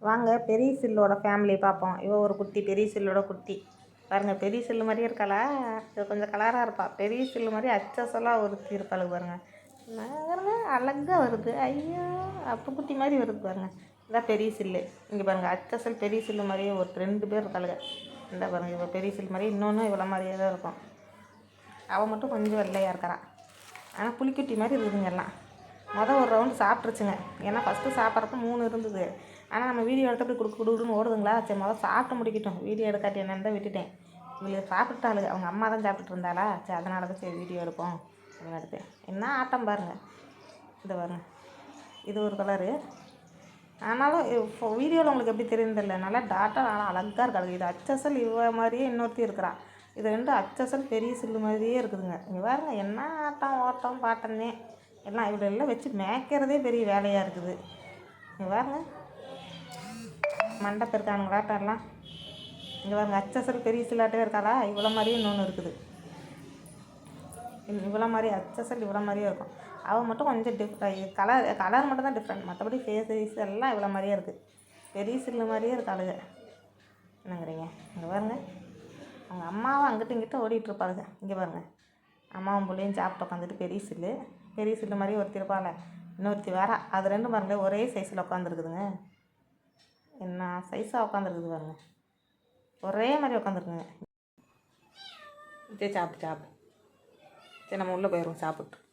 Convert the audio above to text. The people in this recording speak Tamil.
வாங்க பெரிய சில்லோட ஃபேமிலி பார்ப்போம். இவ ஒரு குட்டி, பெரிய சில்லோட குட்டி. பாருங்கள், பெரிய சில்லு மாதிரியே இருக்காளா? இது கொஞ்சம் கலராக இருப்பாள். பெரிய சில்லு மாதிரி அச்சசலாக ஒருத்தி இருப்பாளுங்க பாருங்கள். பாருங்க அழகாக வருது. ஐயோ, அப்பு குட்டி மாதிரி வருது பாருங்கள். இதான் பெரிய சில்லு. இங்கே பாருங்கள், அச்சசல் பெரிய சில்லு மாதிரியே ஒரு 2 பேர் இருக்காளுங்க. இந்த பாருங்கள், இவள் பெரிய சில்லு மாதிரி, இன்னொன்று இவ்வளோ மாதிரியே தான் இருக்கும். அவள் மட்டும் கொஞ்சம் வெள்ளையாக இருக்கிறான். ஆனால் புளிக்குட்டி மாதிரி இருக்குதுங்க எல்லாம். ஒரு ரவுண்டு சாப்பிட்ருச்சுங்க. ஏன்னா ஃபஸ்ட்டு சாப்பிட்றப்ப 3 இருந்தது. ஆனால் நம்ம வீடியோ எடுத்து அப்படி கொடுக்குன்னு ஓடுதுங்களா, சரி சாப்பிட்டு முடிக்கட்டும், வீடியோ எடுக்காட்டி என்னன்னு தான் விட்டுட்டேன். இவங்களுக்கு சாப்பிட்டாளுங்க, அவங்க அம்மா தான் சாப்பிட்டுட்டு இருந்தாளா, சரி அதனால தான் சரி வீடியோ எடுப்போம் அப்படின்னு எடுத்தேன். என்ன ஆட்டம் பாருங்கள். இந்த பாருங்கள், இது ஒரு கலரு. ஆனாலும் இப்போ வீடியோவில் உங்களுக்கு எப்படி தெரியுதில்ல, நல்லா டாட்டாக நல்லா அழகாக இருக்காது. இது அச்சசல் இவ மாதிரியே இன்னொருத்தி இருக்கிறான். இது 2 அச்சசல் பெரிய சில்லு மாதிரியே இருக்குதுங்க. இங்கே பாருங்க, என்ன ஆட்டம் ஓட்டம் பாட்டன்னே எல்லாம் இவளெல்லாம் வச்சு மேய்க்கிறதே பெரிய வேலையாக இருக்குது. இங்கே பாருங்க, மண்டை பெருக்கானுங்களாட்டம் எல்லாம். இங்கே பாருங்க, அச்சசல் பெரிய சில்லாட்டே இருக்காளா, இவ்வளோ மாதிரியே இன்னொன்று இருக்குது. இவ்வளோ மாதிரி அச்சசல் இவ்வளோ மாதிரியே இருக்கும். அவள் மட்டும் கொஞ்சம் கலர் மட்டும் தான் டிஃப்ரெண்ட். மற்றபடி ஃபேஸ் எல்லாம் இவ்வளோ மாதிரியே இருக்குது. பெரிய சில்லு மாதிரியே இருக்காளுங்க. என்னங்கிறீங்க? இங்கே பாருங்கள், அவங்க அம்மாவும் அங்கிட்ட இங்கிட்ட ஓடிட்டுருப்பாளுங்க. இங்கே பாருங்கள், அம்மாவும் பிள்ளையும் சாப்பிட்டு உட்காந்துட்டு பெரிய சில்லு மாதிரி ஒருத்தி இருப்பாள், இன்னொருத்தி வேற. அது 2 பாருங்களேன், ஒரே சைஸில் உட்காந்துருக்குதுங்க. என்ன சைஸாக உட்காந்துருக்குது பாருங்கள், ஒரே மாதிரி உட்காந்துருக்குங்க. சரி சாப்பிட்டு சரி நம்ம உள்ளே போயிடுவோம் சாப்பிட்டு.